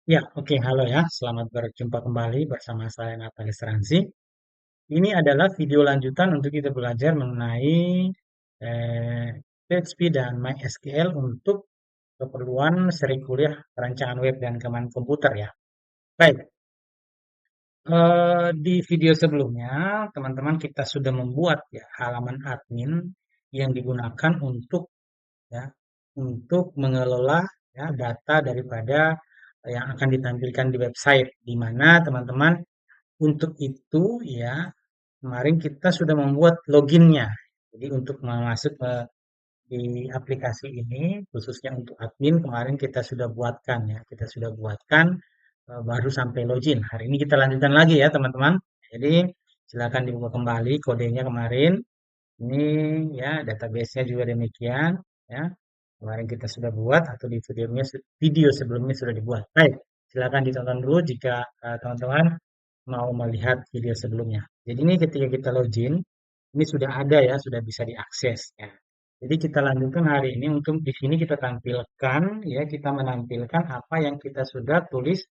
Ya, oke, halo ya. Selamat berjumpa kembali bersama saya Natalis Ransi. Ini adalah video lanjutan untuk kita belajar mengenai eh, PHP dan MySQL untuk keperluan seri kuliah perancangan web dan kemarin komputer ya. Baik, di video sebelumnya teman-teman kita sudah membuat ya halaman admin yang digunakan ya untuk mengelola ya data daripada yang akan ditampilkan di website, di mana teman-teman untuk itu ya, kemarin kita sudah membuat loginnya. Jadi untuk masuk di aplikasi ini, khususnya untuk admin, kemarin kita sudah buatkan ya. Kita sudah buatkan baru sampai login. Hari ini kita lanjutkan lagi ya teman-teman. Jadi silakan dibuka kembali kodenya kemarin. Ini ya database-nya juga demikian ya. Kemarin kita sudah buat atau di video sebelumnya sudah dibuat. Baik, silakan ditonton dulu jika teman-teman mau melihat video sebelumnya. Jadi ini ketika kita login, ini sudah ada ya, sudah bisa diakses ya. Jadi kita lanjutkan hari ini untuk di sini kita tampilkan ya, kita menampilkan apa yang kita sudah tulis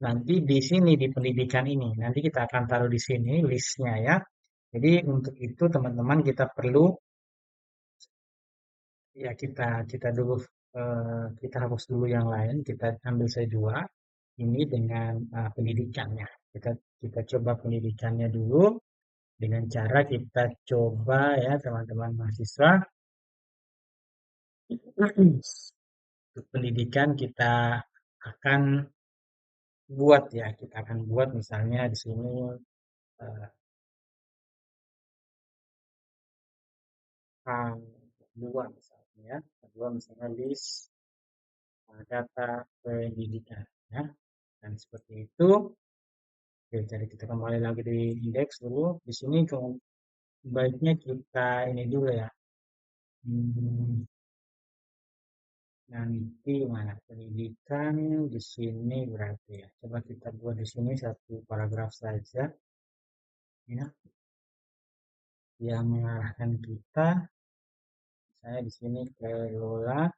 nanti di sini di pendidikan ini. Nanti kita akan taruh di sini listnya ya. Jadi untuk itu teman-teman kita perlu ya kita dulu kita hapus dulu yang lain, kita ambil saja dua ini dengan pendidikannya. Kita kita coba pendidikannya dulu dengan cara kita coba ya teman-teman mahasiswa untuk pendidikan kita akan buat ya kita akan buat misalnya di sini eh, dua misalnya ya kedua misalnya list data pendidikan ya dan seperti itu. Oke, jadi kita kembali lagi di indeks dulu di sini baiknya kita ini dulu ya. Hmm, Nanti mana pendidikan di sini berarti ya. Coba kita buat di sini satu paragraf saja ya yang mengarahkan kita. Saya di sini kelola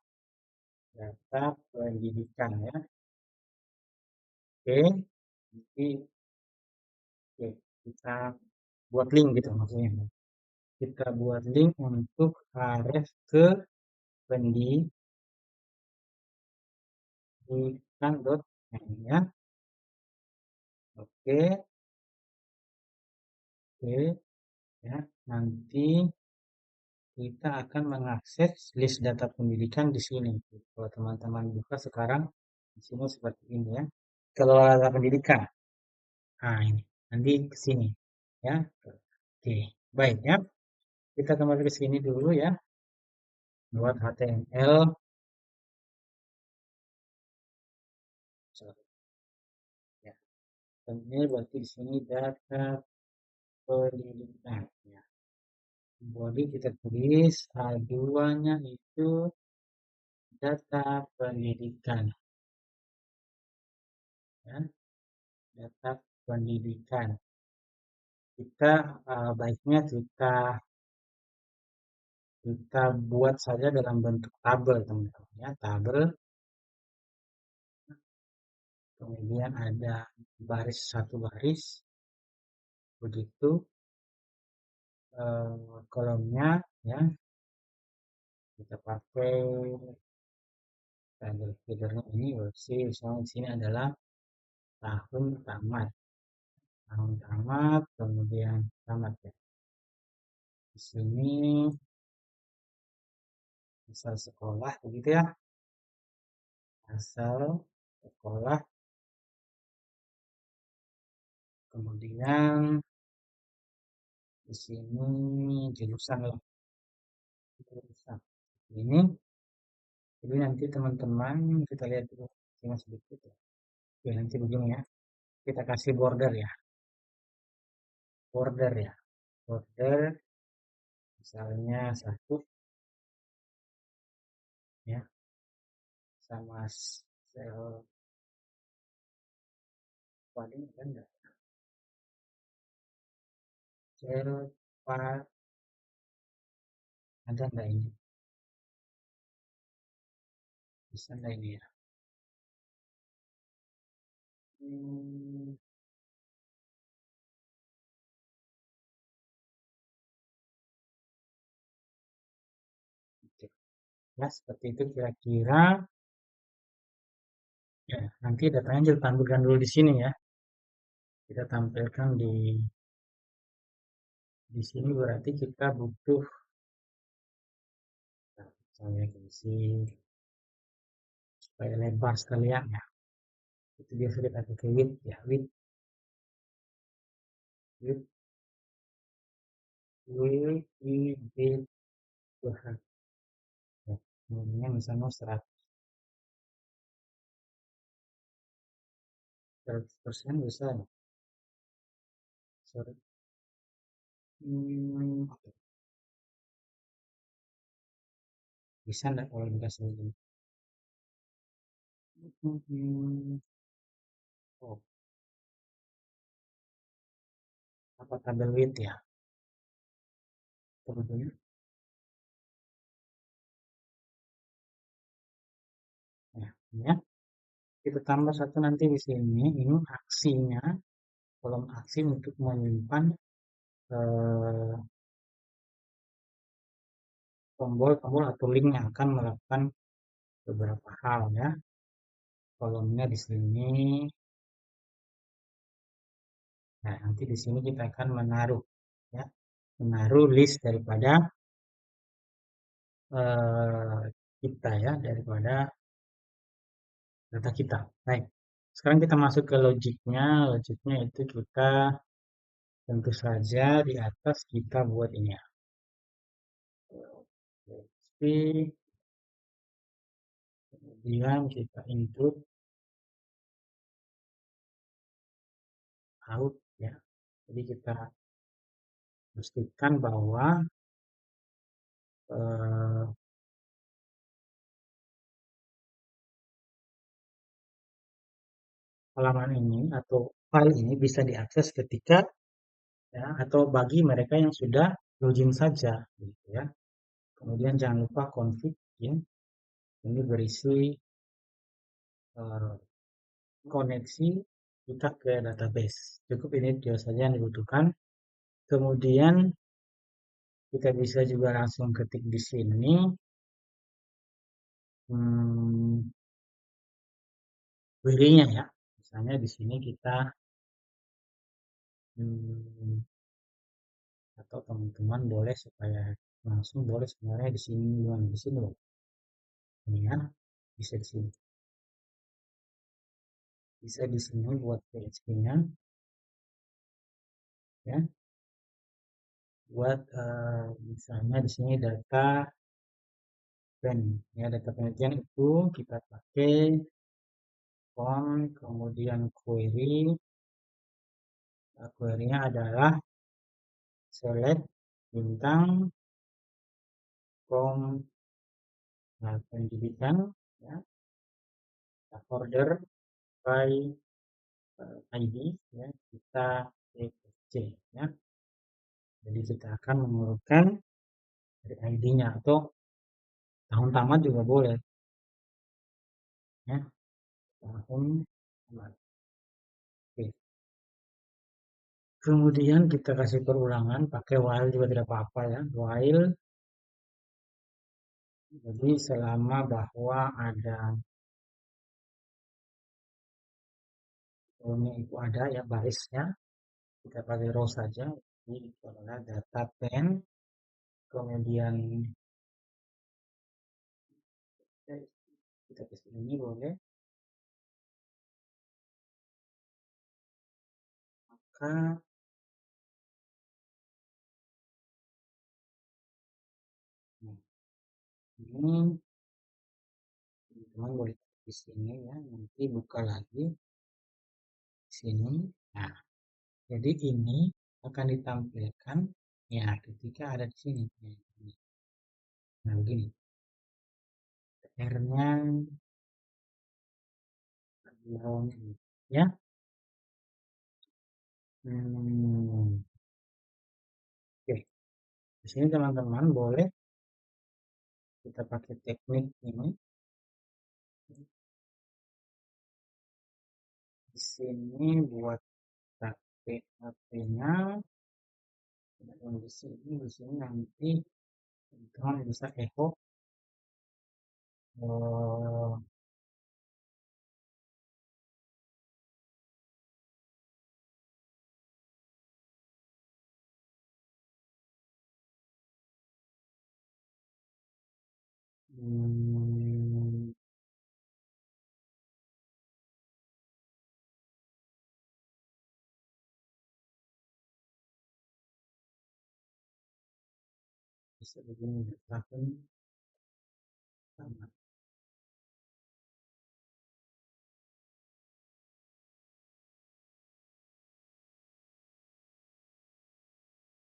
data pendidikan ya. Oke, nanti oke, kita buat link gitu maksudnya. Kita buat link untuk arah ke pendidikan.net ya. Oke, oke ya. Nanti kita akan mengakses list data pendidikan di sini. Kalau teman-teman buka sekarang di sini seperti ini ya. Kelola data pendidikan. Nah, ini nanti ke sini ya. Oke, baik ya. Kita kembali ke sini dulu ya. Buat HTML. Ya. Ini berarti di sini data pendidikan ya. Body kita tulis A2-nya itu data pendidikan ya. Data pendidikan. Kita baiknya kita buat saja dalam bentuk tabel teman-teman ya tabel kemudian ada baris satu baris begitu kolomnya ya kita pakai tabel feedernya ini versi misalnya di sini adalah tahun tamat kemudian tamat ya di sini asal sekolah begitu ya asal sekolah kemudian di sini jurusan lah jurusan ini. Jadi nanti teman-teman kita lihat dulu cuma sedikit ya. Oke, nanti begini ya. Kita kasih border ya. Border ya. Border misalnya satu ya sama sel paling kan enggak. Sel pa ada enggak ini? Bisa enggak ini ya? Hmm, oke. Ya, seperti itu kira-kira. Ya, nanti datanya kita tampilkan dulu di sini ya. Kita tampilkan di sini berarti kita butuh, nah, saya isi supaya lebar sekalian ya. Itu biasa kita pakai width ya, width, width, Tuhan. Ya, kemudian misalnya 100% bisa ya. Sorry. Oke. Bisa enggak kalau dikasih ini? Oh, apa tabel width ya? Kemudian ya, ini ya. Kita tambah satu nanti di sini, ini aksinya, kolom aksi untuk menyimpan eh, tombol-tombol atau link yang akan melakukan beberapa hal ya. Kolomnya di sini. Nah, nanti di sini kita akan menaruh ya, menaruh list daripada eh, kita ya, daripada data kita. Baik. Sekarang kita masuk ke logiknya. Logiknya itu kita tentu saja di atas kita buat ini ya. PHP, kemudian kita input out ya. Jadi kita pastikan bahwa eh, halaman ini atau file ini bisa diakses ketika ya, atau bagi mereka yang sudah login saja gitu ya. Kemudian jangan lupa config ya. Ini berisi eh, koneksi kita ke database. Cukup ini dia saja yang dibutuhkan. Kemudian kita bisa juga langsung ketik di sini hmm, query-nya ya. Misalnya di sini kita hmm, atau teman-teman boleh supaya langsung boleh sebenarnya di sini di sini loh. Ini ya, bisa di sini. Bisa di sini buat PHP-nya ya. Buat misalnya di sini data pen ya, data penelitian itu kita pakai font kemudian query-nya adalah select bintang from pendidikan ya, order by ID ya, kita klik C ya. Jadi kita akan mengurutkan dari ID-nya atau tahun tamat juga boleh ya, tahun tamat. Oke. Kemudian kita kasih perulangan pakai while juga tidak apa-apa ya, while. Jadi selama bahwa ada ini itu ada ya barisnya, kita pakai row saja. Jadi itu adalah data pen, kemudian kita kasih ini boleh, maka nah, ini teman-teman boleh di sini ya, nanti buka lagi di sini. Nah, jadi ini akan ditampilkan ya ketika ada di sini. Nah, begini. R-nya ya. Hmm, oke. Di sini teman-teman boleh kita pakai teknik ini. sini buat praktek HP-nya. Dan di sini nanti teman bisa echo. Oh, hmm, bisa begini ya, tahun sama.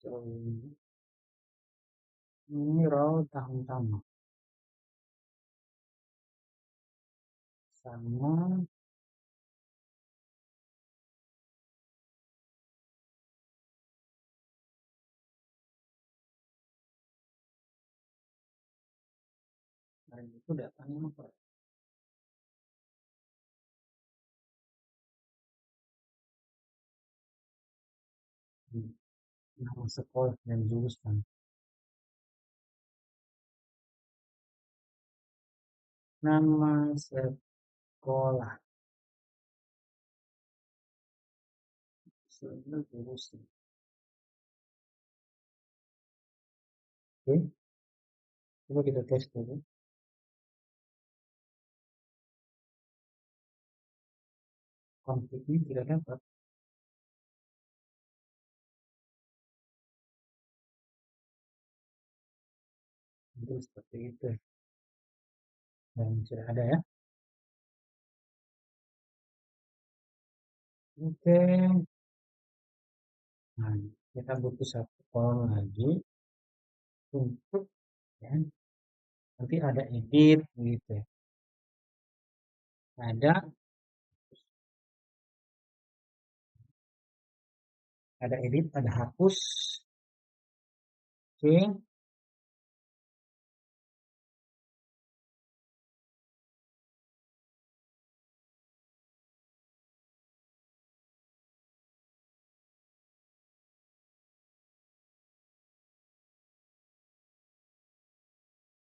So, ini raw tahun sama. Sama, dan itu datanya apa? Hmm, nama sekolah dan jurusan. Nama sekolah, sini jurusan. Oke, coba kita tes dulu. Konfliknya tidak dapat. Itu seperti itu. Dan sudah ada ya. Oke, nah kita butuh satu kolom lagi untuk ya, nanti ada edit gitu ya. Ada edit, ada hapus. Oke,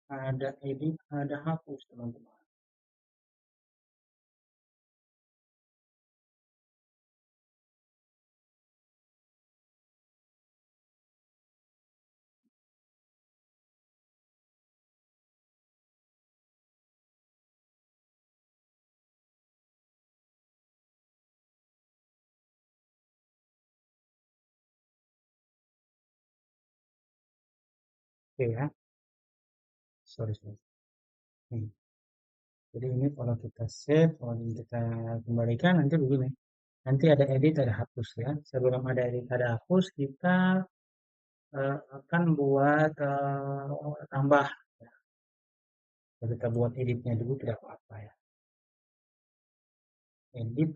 ada edit, ada hapus teman-teman. Oke ya, sorry. Hmm. Jadi ini kalau kita save, kalau kita kembalikan nanti begini. Nanti ada edit, ada hapus ya. Sebelum ada edit, ada hapus, kita akan buat tambah. Kalau kita buat editnya dulu tidak apa-apa ya. Edit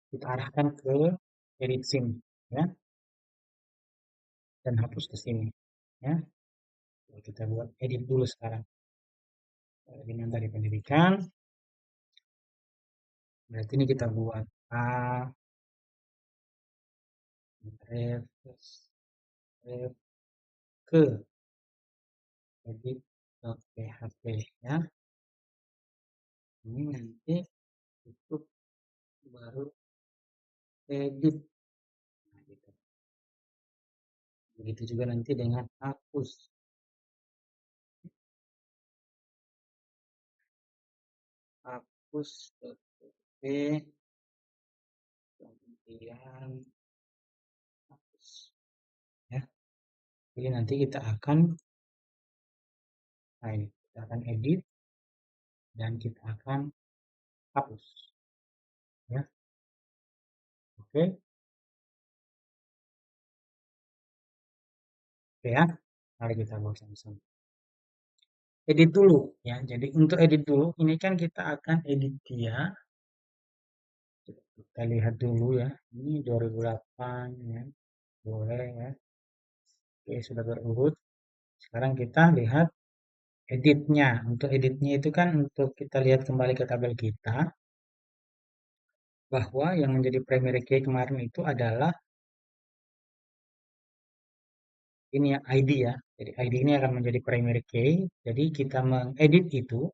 kita arahkan ke edit scene ya, dan hapus ke sini ya. Kita buat edit dulu sekarang. Dengan tadi pendidikan, berarti ini kita buat A, ref, ref ke edit.php ya. Ini nanti tutup baru edit. Nah, gitu. Begitu juga nanti dengan hapus. Hapus.php kemudian hapus ya. Jadi nanti kita akan nah ini, kita akan edit dan kita akan hapus ya. Oke. Oke ya. Mari kita buat sama-sama. Edit dulu ya. Jadi untuk edit dulu, ini kan kita akan edit dia. Kita lihat dulu ya. Ini 2008 ya. Boleh ya. Oke, sudah berurut. Sekarang kita lihat editnya. Untuk editnya itu kan untuk kita lihat kembali ke tabel kita. bahwa yang menjadi primary key kemarin itu adalah ini ya ID ya. Jadi ID ini akan menjadi primary key. Jadi kita mengedit itu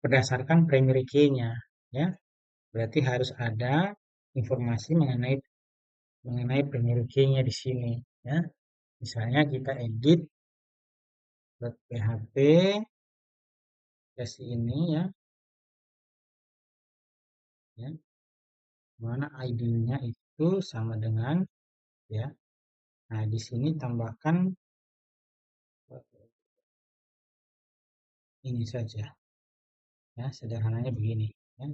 berdasarkan primary key-nya ya. Berarti harus ada informasi mengenai mengenai primary key-nya di sini ya. Misalnya kita edit .php sesi ini ya, ya, mana ID-nya itu sama dengan ya. Nah, di sini tambahkan ini saja ya, sederhananya begini ya,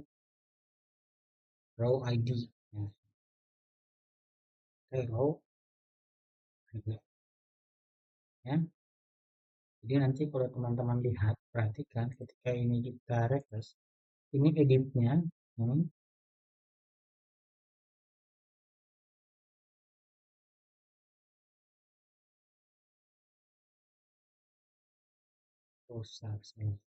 row ID ya, row ID ya. Jadi nanti kalau teman-teman lihat, perhatikan ketika ini kita refresh, ini editnya, hmm, rusak saya.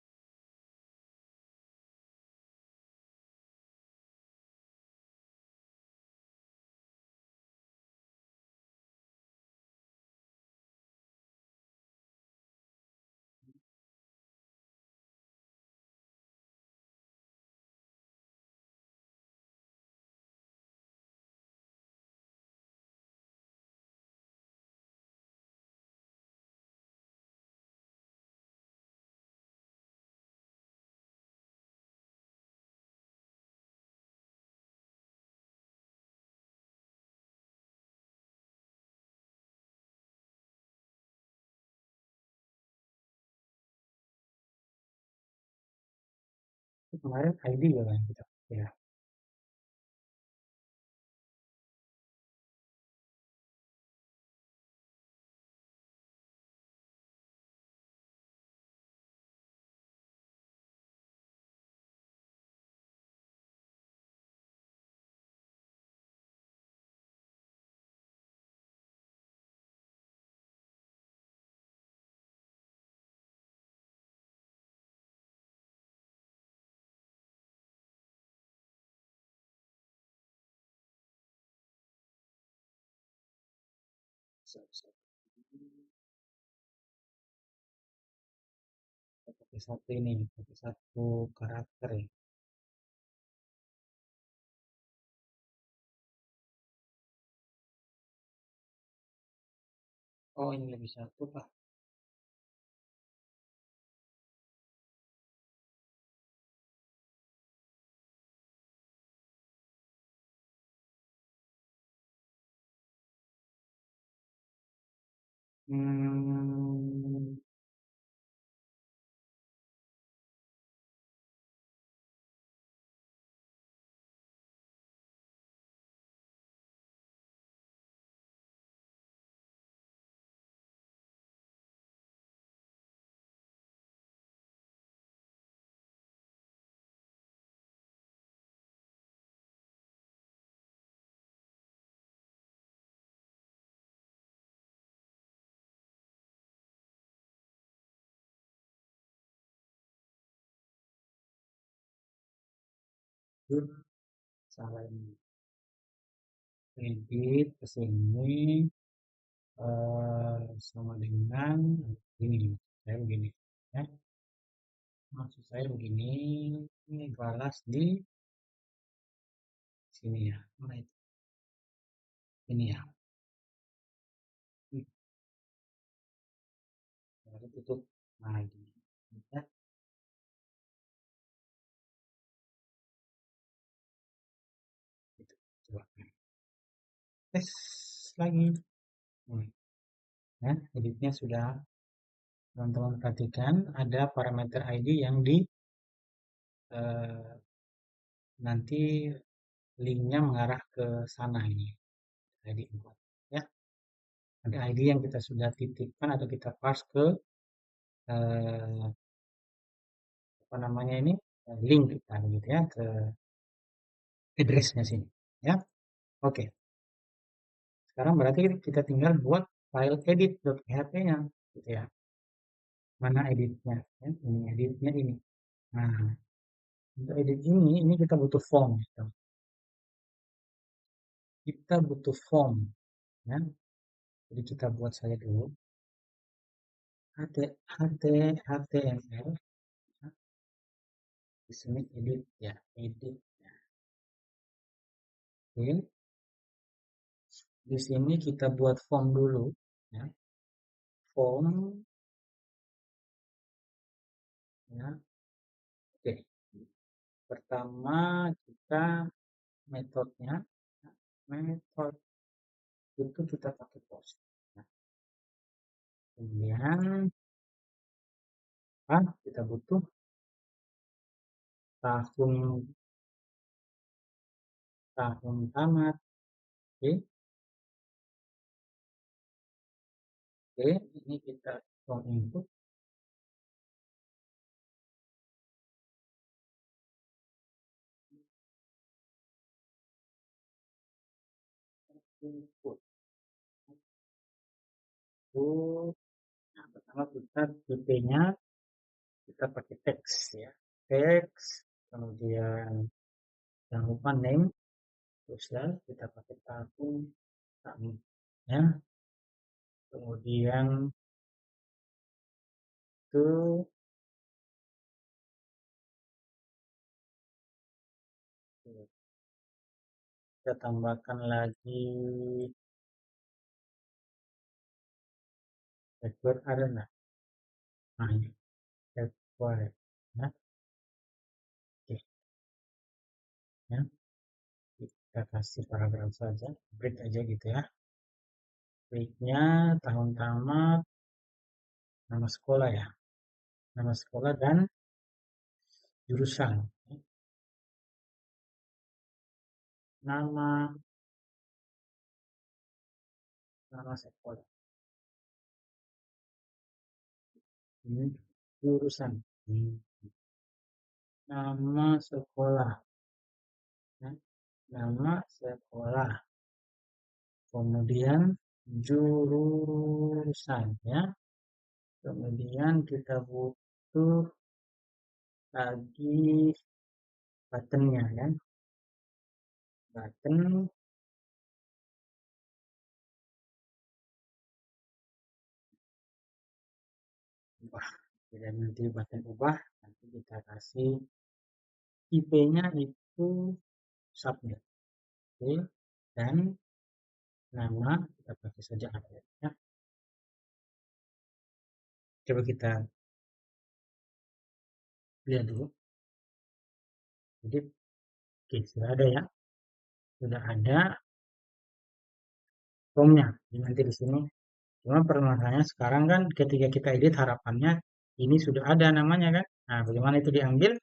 Itu kemarin ID ya kan kita. Ya. Pakai satu ini, pakai satu karakter ya. Oh, ini lebih satu, Pak. Hmm, salah ini. Edit ke sini sama dengan ini. Saya begini. Ya. Maksud saya begini. Ini balas di sini ya. Mana itu? Ini ya. Baru tutup lagi. Ya, itu. Coba. Tes lagi. Hmm. Ya, editnya sudah teman-teman perhatikan ada parameter ID yang di eh, nanti linknya mengarah ke sana ini ID 4 ya. Ada ID yang kita sudah titipkan atau kita pass ke eh, apa namanya ini link kita gitu ya ke addressnya sini ya. Oke, sekarang berarti kita tinggal buat file edit.php-nya gitu ya. Mana editnya ya, ini editnya ini. Nah, untuk edit ini kita butuh form gitu. kita butuh form, ya. Jadi kita buat saja dulu HTML, ya. Di sini edit, ya, edit, ya. Oke. Di sini kita buat form dulu, ya. Form, ya. Oke. Pertama kita metodenya, ya. Metode itu kita pakai post. Nah, kemudian kita butuh tahun tahun tamat. Oke, oke, ini kita form input. Input. Nah, pertama kita tipenya kita pakai teks, ya, teks, kemudian jangan lupa name, terus ya kita pakai tahun, ya, kemudian itu kita tambahkan lagi backward arena. Nah, ini backward, ya, oke, ya, kita kasih paragraf saja, break aja gitu ya. Breaknya tahun tamat, nama sekolah, ya, nama sekolah dan jurusan, ya. nama nama sekolah, ini jurusan, ini nama sekolah, ya, nama sekolah, kemudian jurusan, ya, kemudian kita butuh lagi buttonnya, kan, button, ubah, dan nanti button ubah, nanti kita kasih IP-nya itu submit, oke, dan nama kita pakai saja update, ya. Coba kita lihat dulu. Jadi oke, sudah ada, ya, sudah ada formnya. Jadi nanti di sini cuma permasalahannya sekarang kan ketika kita edit harapannya ini sudah ada namanya, kan. Nah, bagaimana itu diambil?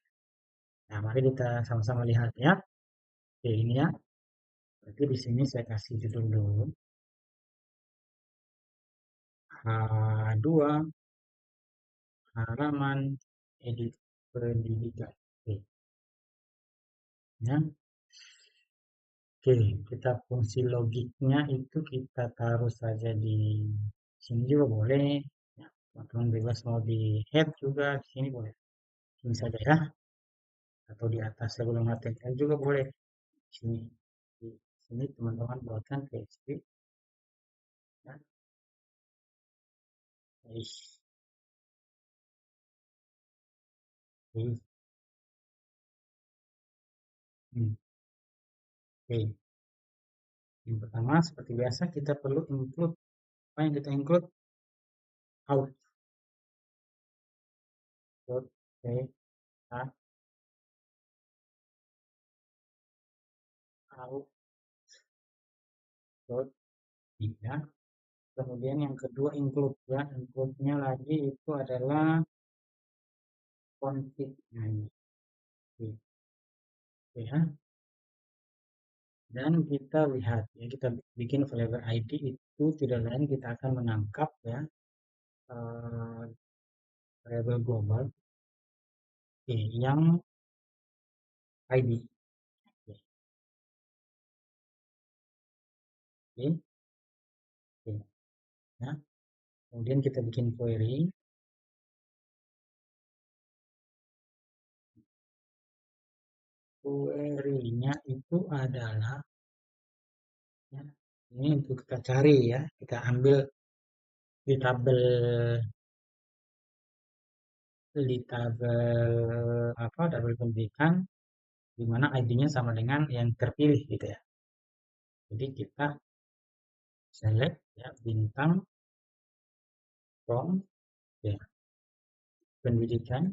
Nah, mari kita sama-sama lihat, ya. Oke, ini, ya. Berarti di sini saya kasih judul dulu. H2 halaman edit pendidikan. Oke, ya. Oke, kita fungsi logiknya itu kita taruh saja di sini juga boleh. Ya, teman-teman bebas mau di head juga di sini boleh. Sini saja, ya. Atau di atas sebelum HTML juga boleh. Sini, di sini teman-teman buatkan PHP, ya. Guys, oke. Oke. Yang pertama seperti biasa kita perlu include. Apa yang kita include? Out. Dot p a out dot, ya. Kemudian yang kedua include, ya, include-nya lagi itu adalah config. Nah, ini. Oke, ya. Dan kita lihat, ya, kita bikin flavor ID itu tidak lain kita akan menangkap, ya, eh, variabel global, oke, yang ID. Oke, oke, oke, ya. Kemudian kita bikin query. Query-nya itu adalah Ya. Ini untuk kita cari ya, kita ambil di tabel apa tabel pendidikan di mana ID-nya sama dengan yang terpilih gitu ya. Jadi kita select ya bintang from ya pendidikan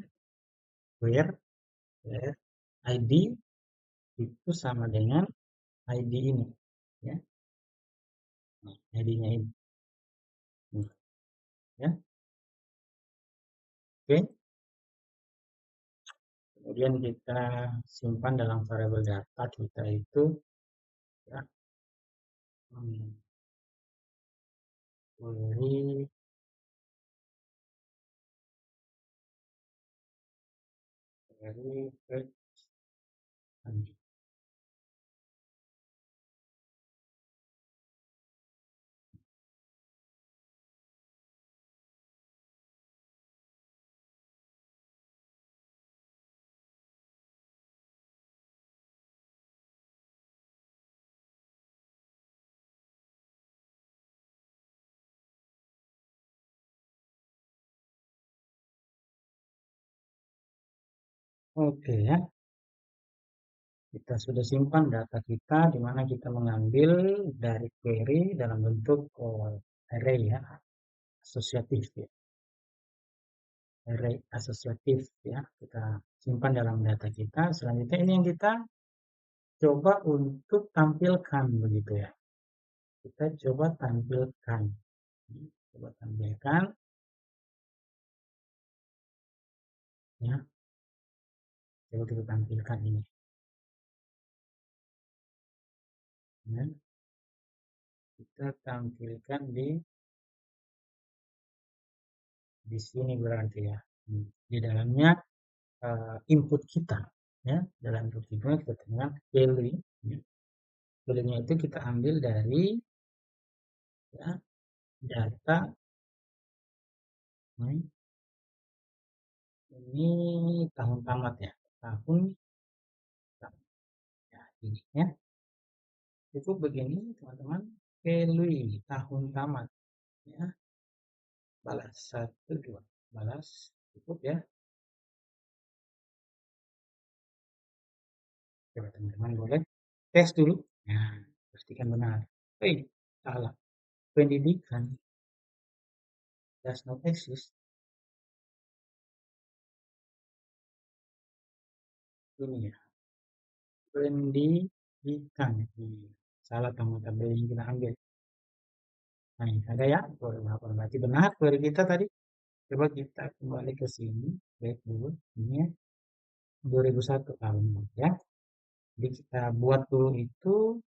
where ya, ID itu sama dengan ID ini ya. Nah, ID-nya ini. Nah, ya. Oke. Kemudian kita simpan dalam variabel data kita itu ya hmm, query query fetch. Oke ya, kita sudah simpan data kita di mana kita mengambil dari query dalam bentuk array ya, asosiatif ya, array asosiatif ya. Kita simpan dalam data kita. Selanjutnya ini yang kita coba untuk tampilkan begitu ya. Kita coba tampilkan. Coba tampilkan ya. Coba kita tampilkan ini. Ya. Kita tampilkan di sini berarti ya. Di dalamnya input kita ya. Dalam input kita terima value ya. Value-nya itu kita ambil dari ya, data ini tahun tamat ya. Tahun tamat ya, ini ya. Cukup begini teman-teman. Value tahun tamat ya. Balas 1 2 balas cukup ya. Coba teman-teman boleh tes dulu. Nah, pastikan benar. Salah. Pendidikan does not exist. Ini ya. Pendidikan. Salah teman tabel yang kita ambil. Nah, ini ada ya. Berarti benar query kita tadi. Coba kita kembali ke sini. Baik dulu. Ini ya. 2001 tahun ya. Jadi kita buat dulu itu.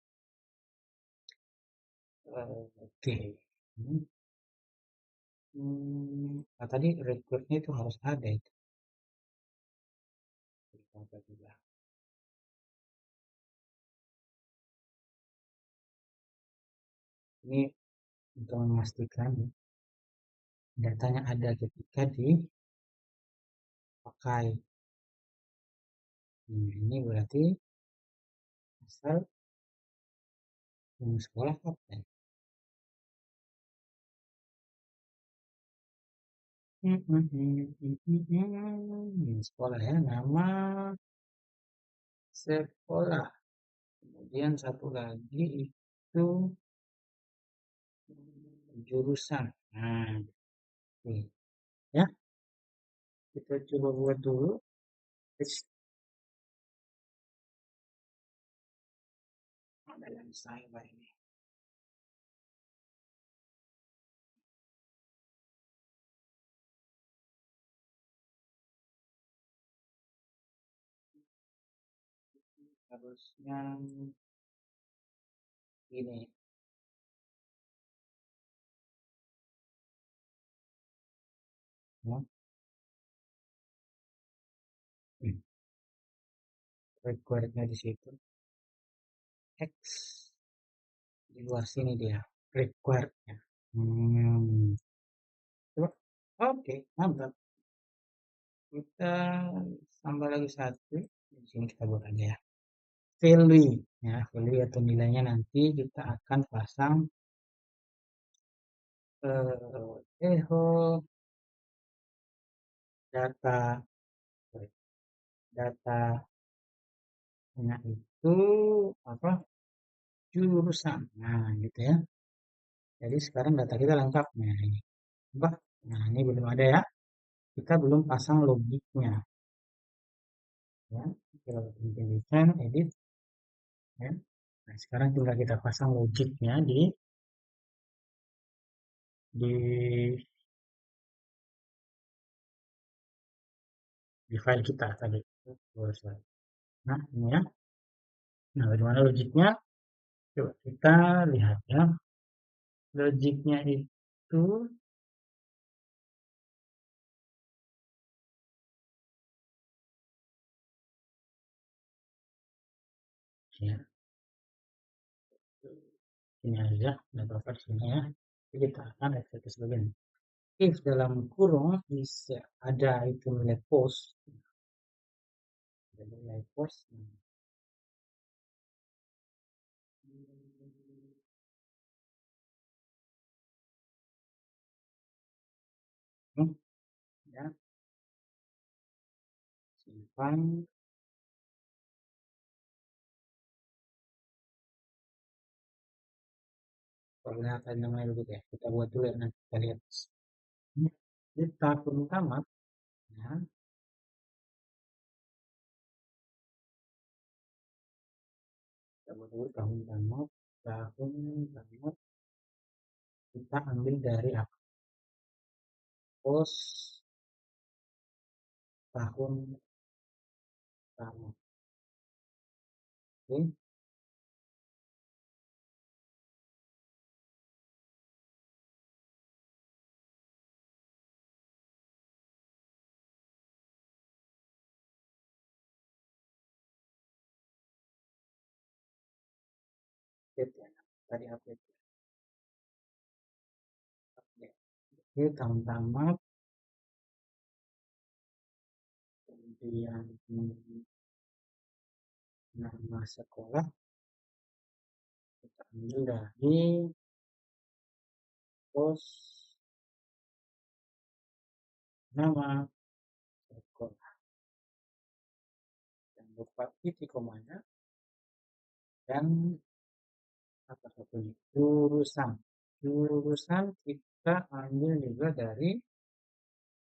Oke. Tadi recordnya itu harus ada itu. Ini untuk memastikan datanya ada ketika dipakai. Ini berarti asal sekolah apa? Sekolah ya, nama sekolah. Kemudian satu lagi itu jurusan. Nah, oke. Ya, kita coba buat dulu. Ada yang saya ini. Harusnya ini. Ya. Requirednya di situ. X di luar sini dia requirednya. Coba. Oke, mantap. Kita tambah lagi satu. Di sini kita buat aja ya. Value. Ya, value atau nilainya nanti kita akan pasang threshold data data itu apa jurusan. Nah, gitu ya. Jadi sekarang data kita lengkap. Nah, ini. Coba. Nah, ini belum ada ya. Kita belum pasang logiknya. Ya, kita desain, edit. Ya. Nah, sekarang tinggal kita pasang logiknya di di file kita tadi. Nah, ini ya. Nah, bagaimana logiknya? Coba kita lihat ya. Logiknya itu ya, ini aja, nggak apa-apa di sini ya. Jadi kita akan eksekusi sebagai ini. If dalam kurung ada itu nilai post, ada nilai post, ya, simpan, perlihatkan namanya dulu ya. Kita buat dulu ya, nanti kita lihat. Ini tahun tamat, ya, kita buat dulu tahun tamat, kita ambil dari apa? Post tahun tamat. Oke, update ya. Tadi update. Update. Oke, tahun tamat, kemudian nama sekolah, kita ambil dari pos nama sekolah. Jangan lupa titik komanya dan apa satunya jurusan. Jurusan kita ambil juga dari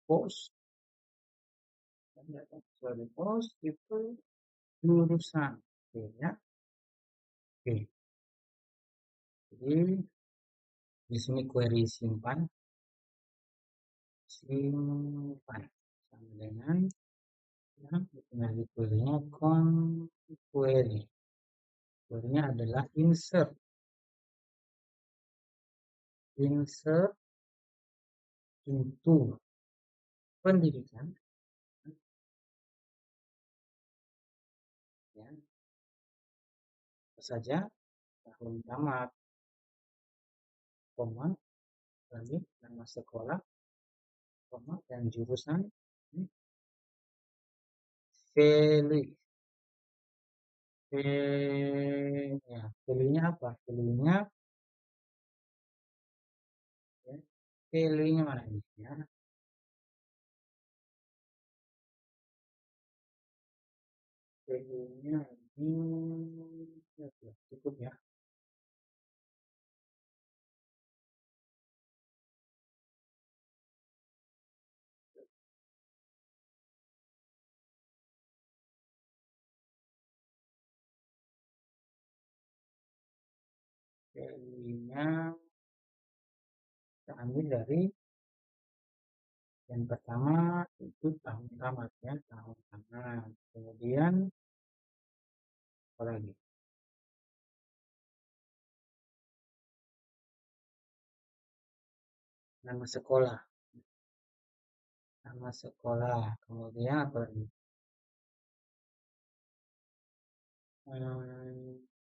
pos. Dari pos itu jurusan. Oke ya. Oke. Jadi di sini query simpan, sama dengan ya, tinggal di query-nya query. Query-nya adalah insert into pendidikan, ya, apa saja tahun tamat, koma, lagi nama sekolah, koma, dan jurusan, value. Ya, value-nya apa? Value-nya, ya, value-nya mana ini? Ya, value-nya ini, ya, cukup ya. Value-nya kita ambil dari yang pertama itu tahun tamat ya, tahun tamat. Kemudian apa lagi? Nama sekolah, nama sekolah. Kemudian apa lagi?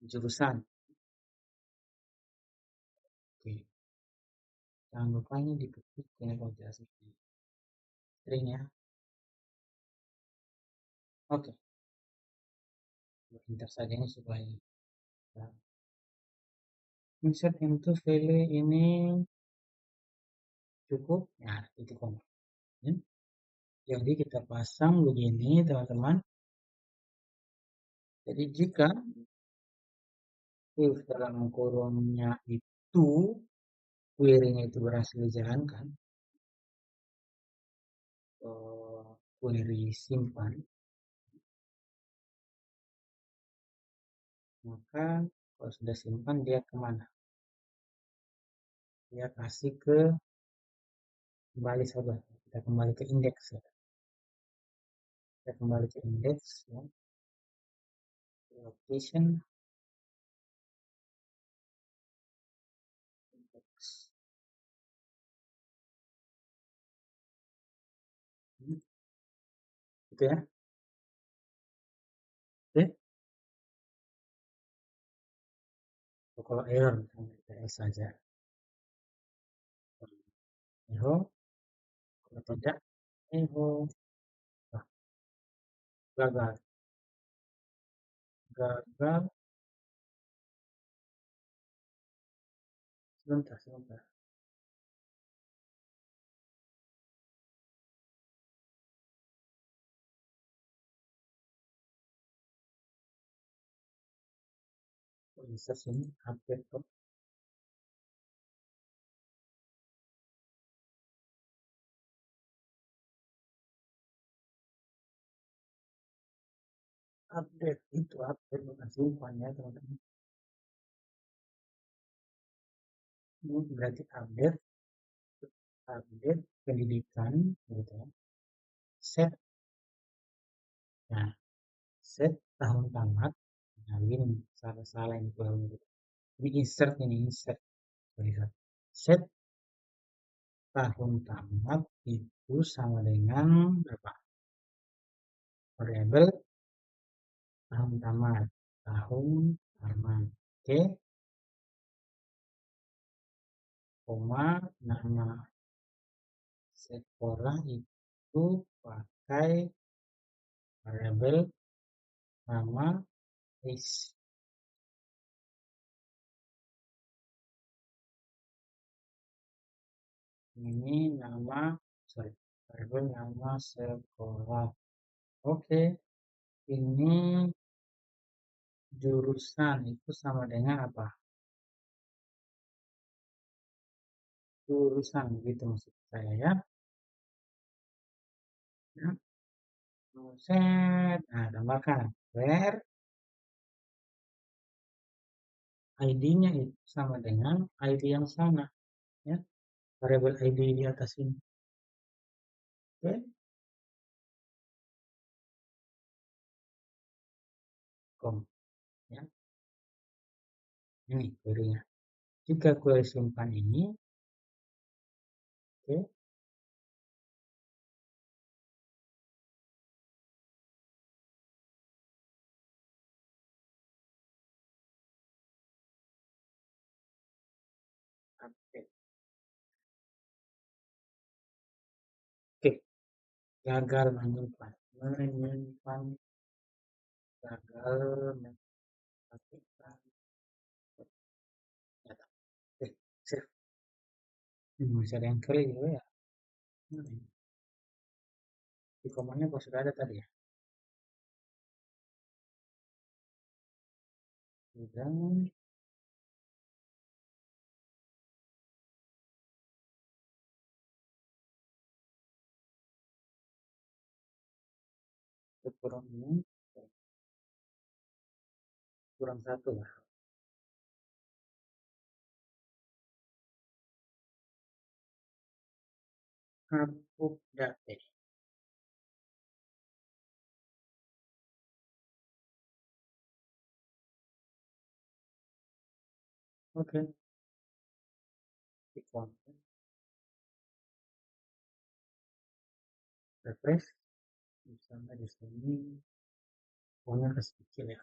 Jurusan. Oke. Jangan lupa ini diketik ya kalau jelas string ya. Oke. Pintar saja ini supaya Insert into file ini cukup. Nah, itu koma. Ya. Jadi kita pasang begini, teman-teman. Jadi jika if dalam kurungnya itu query-nya itu berhasil dijalankan, query simpan, maka kalau sudah simpan dia kemana? Dia kasih ke kembali saja. Kita kembali ke indeks ya. Kita kembali ke indeks ya. Location indeks. Gitu ya. Oke. Kalau error kita S saja. Error. Kalau tidak error. Wah, gagal. Gagal. Sebentar. Kok bisa sini update kok. Update itu update bukan simpan ya teman-teman. Ini berarti update pendidikan gitu ya. Set, nah set tahun tamat. Nah ini salah ini kurang gitu. Ini insert. Sorry. Set tahun tamat itu sama dengan berapa? Variabel tahun tamat. Oke, koma nama sekolah itu pakai variabel nama is. Ini variabel nama sekolah. Oke, ini jurusan itu sama dengan apa? Jurusan gitu maksud saya ya. Ya, set. Nah, tambahkan where ID-nya itu sama dengan ID yang sana ya. Variabel ID di atas ini. Oke, kom ya. Ini query-nya. Jika query simpan ini, oke, update. Oke, gagal menyimpan. Gagal melakukan data. Oke, save. Masih ada yang klik juga ya. Di komanya kok sudah ada tadi ya. Sudah. Kurang ini, kurang satu lah. Update. Oke, di konten, refresh, misalnya di sini, pokoknya kasih kecil ya.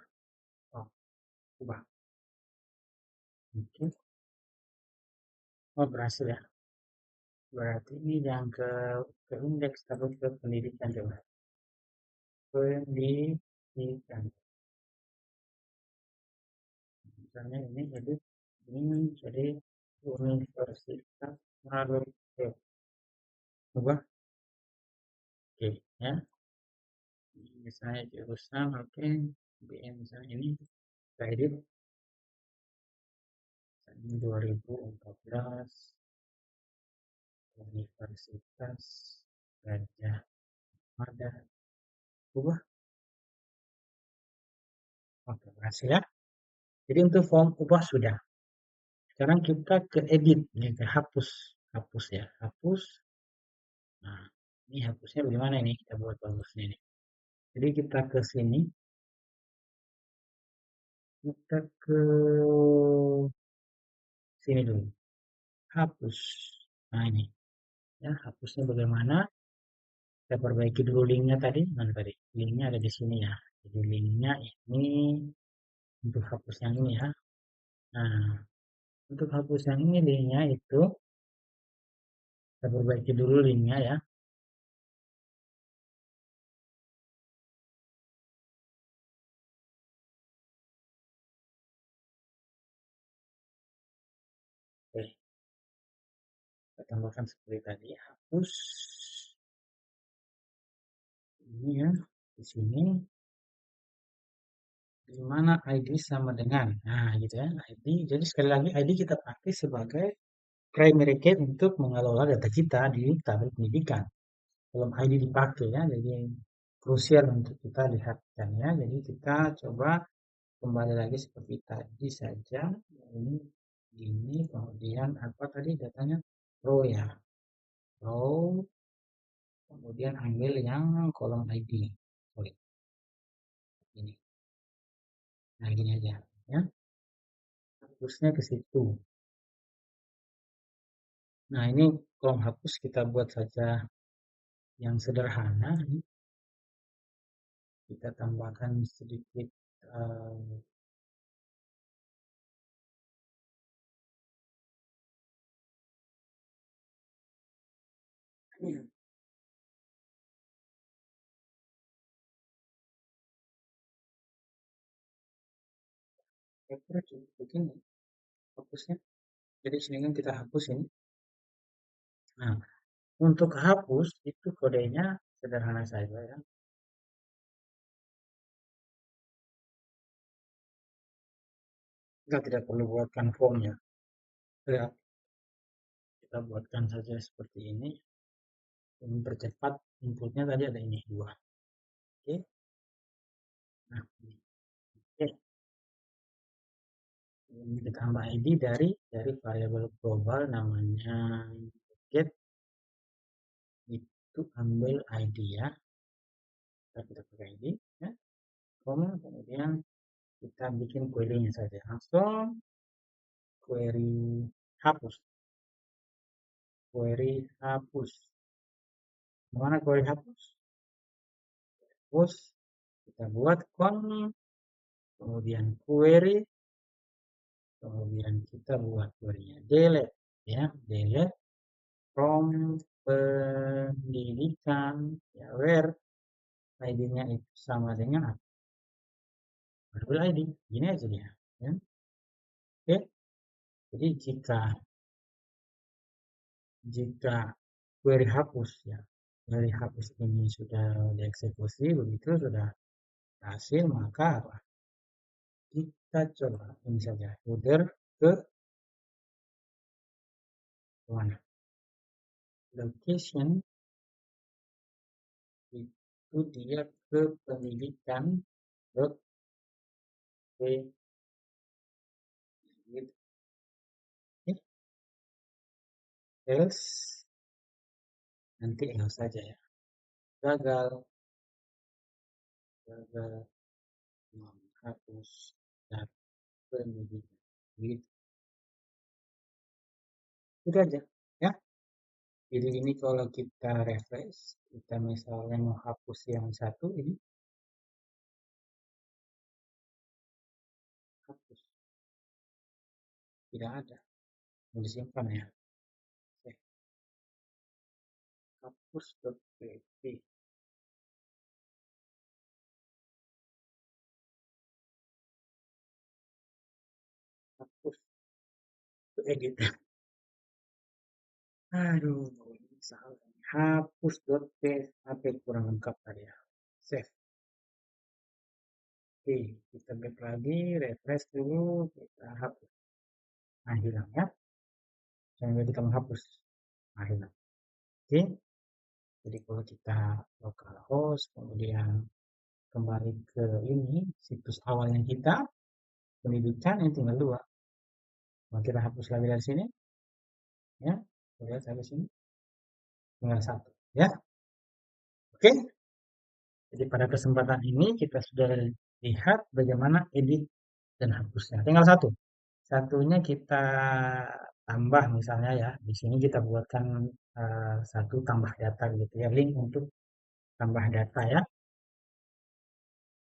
Oh, ubah. Oke, oh berhasil ya. Berarti ini yang ke indeks tapi ke pendidikan coba. Pendidikan. misalnya ini jadi ini jadi Universitas Maluku. Ubah, oke ya. Misalnya jurusan, oke. BM misalnya ini kredit misalnya 2014 Universitas Gajah Mada. Ubah, oke, berhasil ya. Jadi untuk form ubah sudah. Sekarang kita ke edit, nih ke hapus, hapus ya, hapus. Nah, ini hapusnya bagaimana ini? Kita buat bagusnya ini. Jadi kita ke sini, kita ke sini dulu, hapus. Nah ini, ya hapusnya bagaimana? Kita perbaiki dulu linknya tadi, mana tadi? Linknya ada di sini ya. Jadi linknya ini untuk hapus yang ini ya. Nah, untuk hapus yang ini linknya itu kita perbaiki dulu linknya ya. Oke, kita tambahkan seperti tadi, hapus ini ya di sini. Di mana ID sama dengan, nah gitu ya, ID. Jadi sekali lagi ID kita pakai sebagai primary key untuk mengelola data kita di tabel pendidikan. Belum ID dipakai ya, jadi krusial untuk kita lihatkan ya. Jadi kita coba kembali lagi seperti tadi saja. Ini kemudian apa tadi datanya, row ya, row, kemudian ambil yang kolom ID. Sorry, ini. Nah gini aja ya, hapusnya ke situ. Nah ini kolom hapus kita buat saja yang sederhana. Kita tambahkan sedikit eh, kira-kira cukup begini hapusnya. Jadi sini kan kita hapus ini. Nah, untuk hapus itu kodenya sederhana saja ya. Kita tidak perlu buatkan formnya. Ya, kita buatkan saja seperti ini. Mempercepat inputnya tadi ada ini dua. Oke. Nah, oke. Ini kita tambah ID dari variabel global namanya get, itu ambil ID ya. Kita pakai ID ya. Kemudian kita bikin query-nya saja. Langsung query hapus. Query hapus. Mana query hapus? Hapus. Kita buat kemudian query, kemudian kita buat query-nya delete ya, delete from pendidikan ya, where ID-nya itu sama dengan apa? Variabel ID. Gini aja dia. Ya. Oke. Jadi jika query hapus ya, query hapus ini sudah dieksekusi, begitu sudah hasil, maka apa? Kita coba ini saja, header ke mana? Location itu dia ke pendidikan dot p gitu. Else nanti else saja ya. Gagal, gagal menghapus data pendidikan. Gitu. Itu aja ya. Jadi ini kalau kita refresh, kita misalnya mau hapus yang satu ini, hapus, tidak ada, mau disimpan ya. Oke, hapus.php. edit. Aduh, ini salah. Hapus .php kurang lengkap tadi ya. Save. Oke, kita back lagi, refresh dulu, kita hapus. Nah, hilang ya. Jangan kita menghapus. Nah, hilang. Oke, jadi kalau kita localhost, kemudian kembali ke ini, situs awalnya kita, pendidikan, ini tinggal dua. Mau kita hapus lagi dari sini, ya. Lihat sampai sini, tinggal satu. Ya, oke. Jadi pada kesempatan ini kita sudah lihat bagaimana edit dan hapusnya. Tinggal satu. Satunya kita tambah misalnya ya. Di sini kita buatkan satu tambah data gitu ya. Link untuk tambah data ya.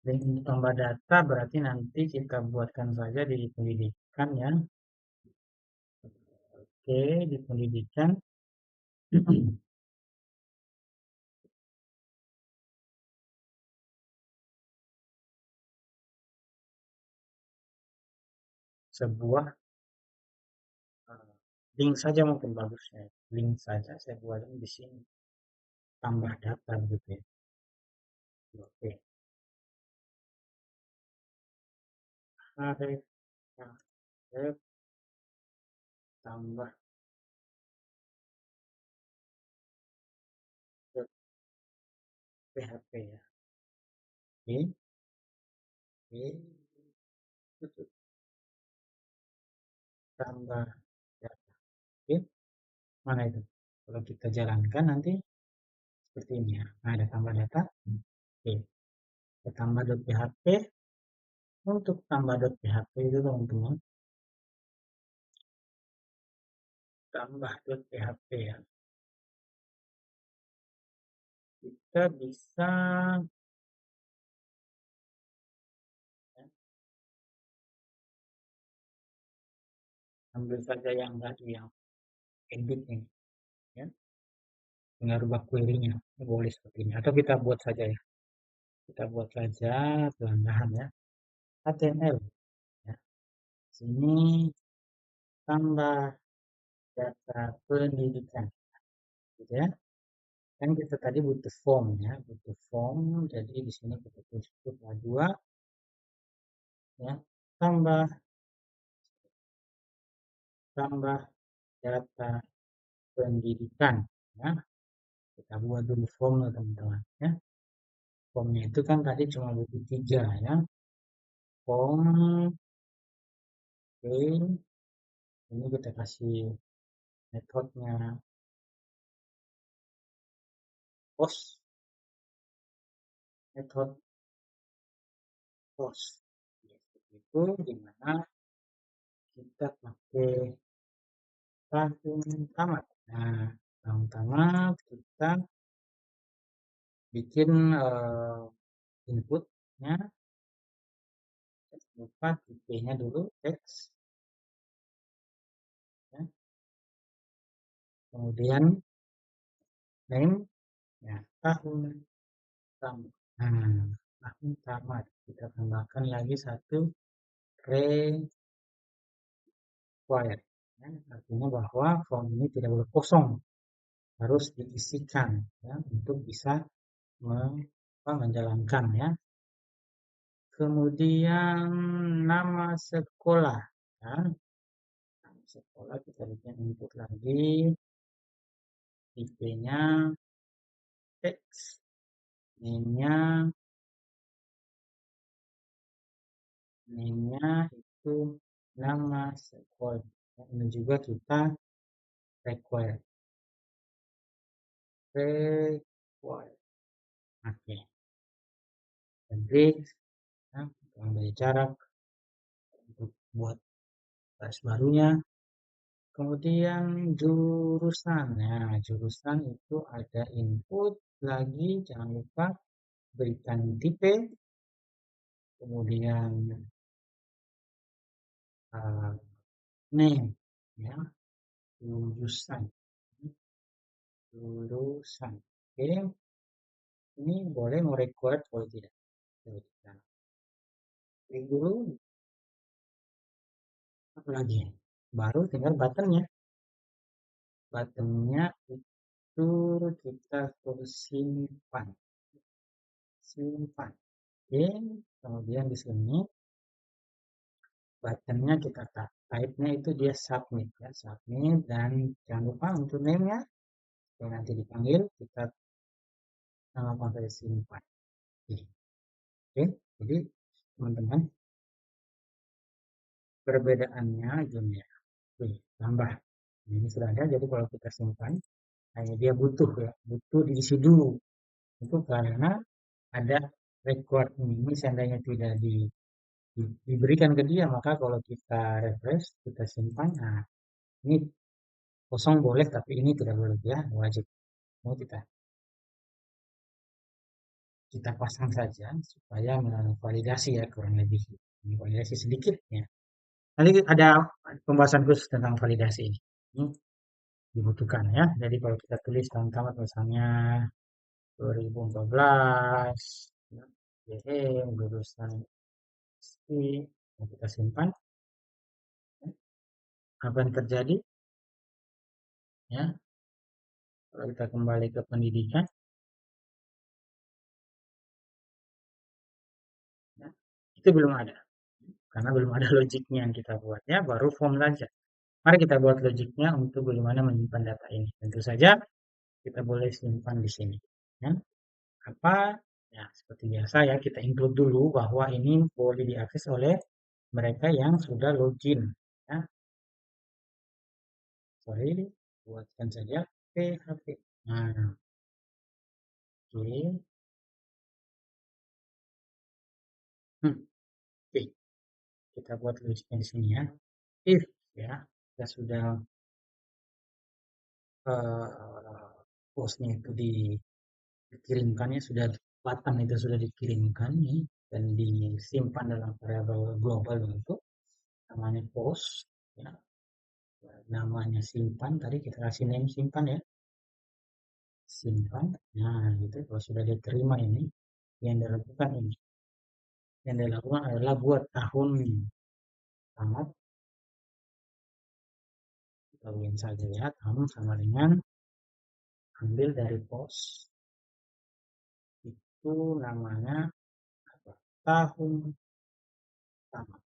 Link untuk tambah data berarti nanti kita buatkan saja di pendidikan ya. Oke, di pendidikan. Sebuah eh, link saja mungkin bagusnya. Link saja saya buat di sini. Tambah data gitu ya. Oke. Arif, Arif, tambah PHP ya. Oke, oke, tutup. Tambah data. Oke, mana itu? Kalau kita jalankan nanti seperti ini ya. Nah, ada tambah data. Oke, kita tambah .php. Untuk tambah .php itu teman-teman, tambah .php ya. Kita bisa ya, ambil saja yang tadi yang edit ini ya. Tinggal rubah query-nya. Boleh seperti ini. Atau kita buat saja ya. Kita buat saja pelanggaran ya. HTML ya. Sini tambah data pendidikan gitu ya. Kan kita tadi butuh form ya, butuh form. Jadi di sini kita tulis dua ya, tambah tambah data pendidikan ya. Kita buat dulu formnya teman-teman ya. Formnya itu kan tadi cuma butuh tiga ya. Form, oke. Ini kita kasih metodenya post, metode post. Itu dimana kita pakai tahun tamat. Nah, tahun tamat kita bikin inputnya, lupa tipenya dulu teks ya. Kemudian name ya, tahun tamat. Nah, tahun tamat kita tambahkan lagi satu required ya, artinya bahwa form ini tidak boleh kosong, harus diisikan ya untuk bisa menjalankan ya. Kemudian nama sekolah ya. Nama sekolah kita bikin input lagi, IP-nya teks, name-nya itu nama sekolah. Ini juga kita require. Require. Oke. Jadi, ya, ambil jarak untuk buat baris barunya. Kemudian jurusan. Nah, jurusan itu ada input lagi, jangan lupa berikan tipe, kemudian uh, name, ya, jurusan, jurusan. Oke, ini boleh mau record boleh tidak? Coba kita klik dulu, apa lagi? baru tinggal buttonnya. Buttonnya itu kita tulis simpan, simpan. Oke, kemudian di sini buttonnya kita type-nya itu dia submit ya, submit dan jangan lupa untuk name-nya. Kalau nanti dipanggil kita pakai simpan. Oke, jadi teman-teman perbedaannya gini ya. Oke, tambah. Ini sudah ada, jadi kalau kita simpan, hanya dia butuh ya, butuh diisi dulu. Itu karena ada record ini seandainya tidak diberikan ke dia, maka kalau kita refresh, kita simpan, nah ini kosong boleh, tapi ini tidak boleh ya, wajib. Mau kita pasang saja supaya validasi ya kurang lebih. Ini validasi sedikit ya. Nanti ada pembahasan khusus tentang validasi ini. Ini dibutuhkan ya. Jadi kalau kita tulis tahun tamat misalnya 2014, ya, jurusan SI, kita simpan. Ya. Apa yang terjadi? Ya, kalau kita kembali ke pendidikan, ya, itu belum ada. Karena belum ada logiknya yang kita buat ya, baru form saja. Mari kita buat logiknya untuk bagaimana menyimpan data ini. Tentu saja kita boleh simpan di sini. Ya. Apa? Ya, seperti biasa ya, kita include dulu bahwa ini boleh diakses oleh mereka yang sudah login. Ya. Sorry, buatkan saja PHP. Nah, oke. Oke, kita buat logiknya di sini ya. If ya, kita sudah postnya itu dikirimkannya sudah batang itu sudah dikirimkan nih dan disimpan dalam variabel global itu namanya post ya, namanya simpan tadi kita kasih name simpan ya, simpan. Nah gitu kalau sudah diterima ini yang dilakukan ini, yang dilakukan adalah buat tahun tamat, kita ingin saja ya tahun sama dengan ambil dari post itu namanya apa, tahun tamat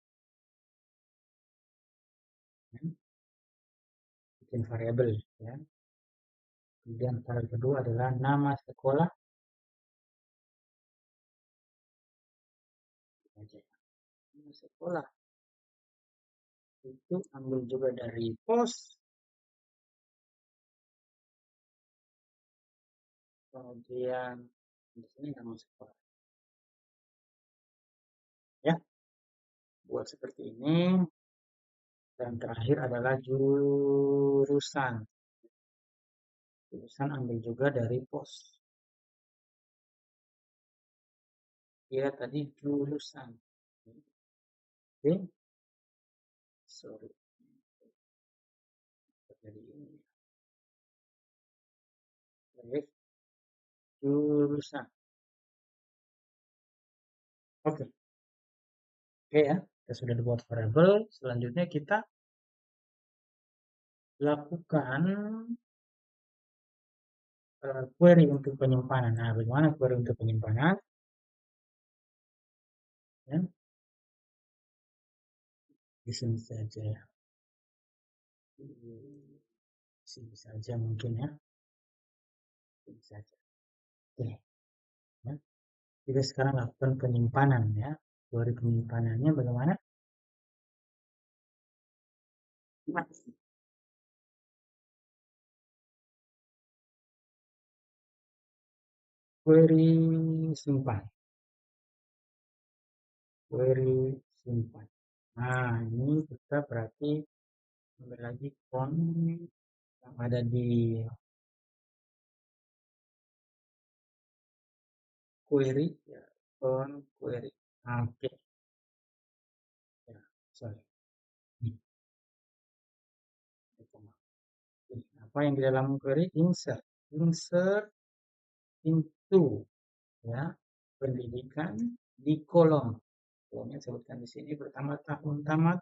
ya. Bikin variabel ya. Kemudian variabel kedua adalah nama sekolah aja. Nama sekolah itu ambil juga dari pos, kemudian di sini nama sekolah ya, buat seperti ini. Dan terakhir adalah jurusan, jurusan ambil juga dari pos ya, tadi jurusan. Oke, sorry jadi ini. Baik, jurusan. Oke, oke ya, kita sudah dibuat variabel. Selanjutnya kita lakukan query untuk penyimpanan. Nah, bagaimana query untuk penyimpanan? Ya, di sini saja ya. Di sini saja mungkin ya. Sini saja. Oke. Ya. Kita sekarang lakukan penyimpanan ya. Query penyimpanannya bagaimana? Nah, query simpan. Query simpan. Nah, ini kita berarti ambil lagi font yang ada di query ya, font query. Nah, oke. Ya, sorry. Ini, apa yang di dalam query? Insert. Insert into ya, pendidikan di kolom. Kolomnya sebutkan di sini pertama tahun tamat,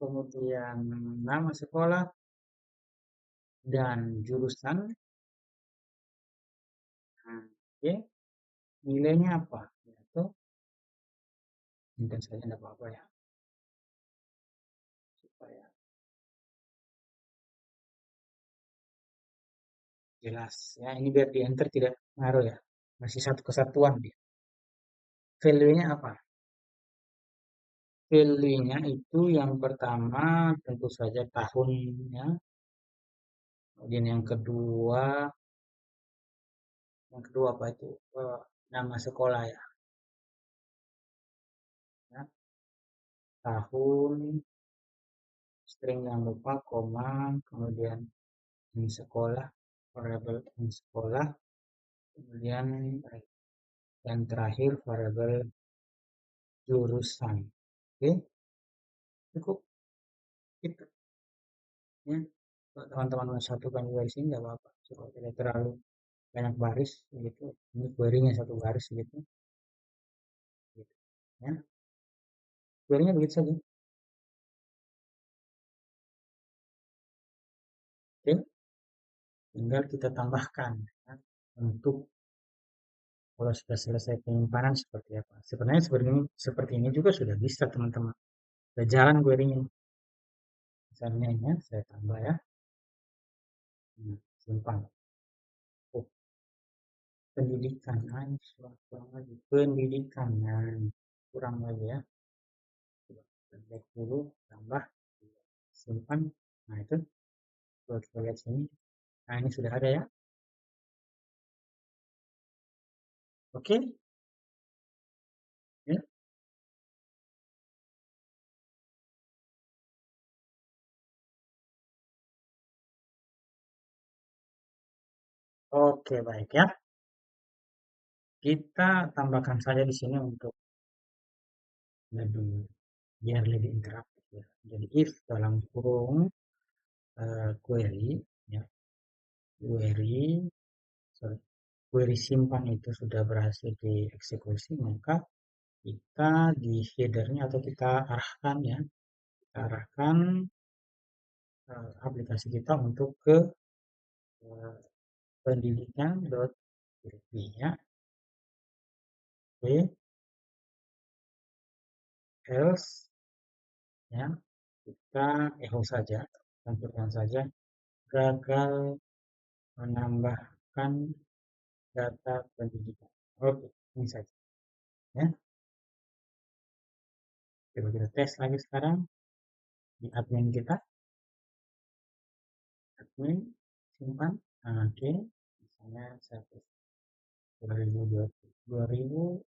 kemudian nama sekolah, dan jurusan. Nah, oke, nilainya apa? Yaitu, mungkin saja tidak apa-apa ya, supaya jelas. Ya, ini biar di enter tidak ngaruh ya. Masih satu kesatuan dia. Value-nya apa? Value-nya itu yang pertama tentu saja tahunnya. Kemudian yang kedua apa itu? Nama sekolah ya. Ya, tahun, string yang lupa, koma, kemudian ini sekolah, variabel ini sekolah, kemudian yang terakhir variabel jurusan. Oke, cukup itu ya. Kalau teman-teman mau satukan garis ini nggak apa-apa, supaya tidak terlalu banyak baris gitu. Ini query-nya satu baris gitu, gitu ya. Query-nya begitu saja. Oke, tinggal kita tambahkan ya, untuk kalau sudah selesai penyimpanan seperti apa. Sebenarnya seperti ini juga sudah bisa teman-teman. Sudah jalan query-nya. Misalnya ini ya, saya tambah ya. Nah, simpan. Oh, pendidikan. Nah, ini kurang lagi. Pendidikan. Nah, kurang lagi ya. Back dulu, tambah, simpan. Nah, itu. Kalau kita lihat sini. Nah, ini sudah ada ya. Oke. Ya. Oke, baik ya. Kita tambahkan saja di sini untuk lebih biar lebih interaktif ya. Jadi if dalam kurung query ya, query sorry, query simpan itu sudah berhasil dieksekusi, maka kita di headernya atau kita arahkan ya, kita arahkan aplikasi kita untuk ke uh, pendidikan.php ya. Oke, else ya, kita echo saja, tampilkan saja gagal menambahkan data pendidikan. Oke, ini saja ya. Coba kita tes lagi sekarang di admin kita, admin simpan. Nah, oke, misalnya saya tes 2004.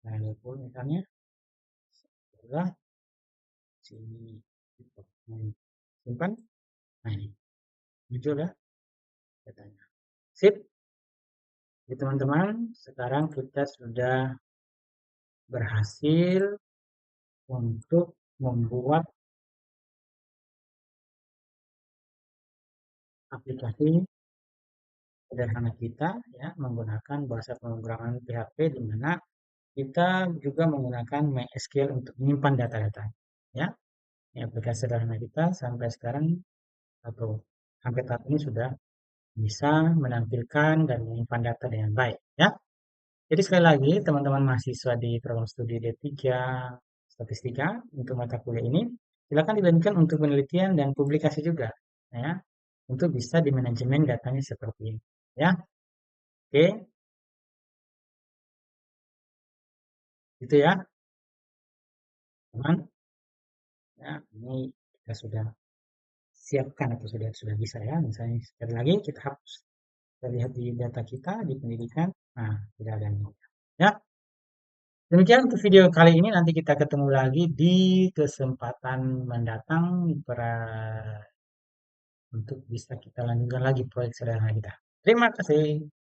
Nah, 20 misalnya setelah sini nah, simpan. Nah, ini muncul ya datanya. Sip. Jadi teman-teman, sekarang kita sudah berhasil untuk membuat aplikasi sederhana kita ya menggunakan bahasa pemrograman PHP, di mana kita juga menggunakan MySQL untuk menyimpan data-data ya. Ini aplikasi sederhana kita sampai sekarang atau sampai saat ini sudah bisa menampilkan dan menyimpan data dengan baik ya. Jadi sekali lagi teman-teman mahasiswa di program studi D3 Statistika untuk mata kuliah ini silakan dilanjutkan untuk penelitian dan publikasi juga ya, untuk bisa di manajemen datanya seperti ini ya. Oke, itu ya teman ya. Ini kita sudah siapkan atau sudah bisa ya. Misalnya sekali lagi kita hapus, kita lihat di data kita di pendidikan, nah tidak ada ini ya. Demikian untuk video kali ini, nanti kita ketemu lagi di kesempatan mendatang untuk bisa kita lanjutkan lagi proyek sederhana kita. Terima kasih.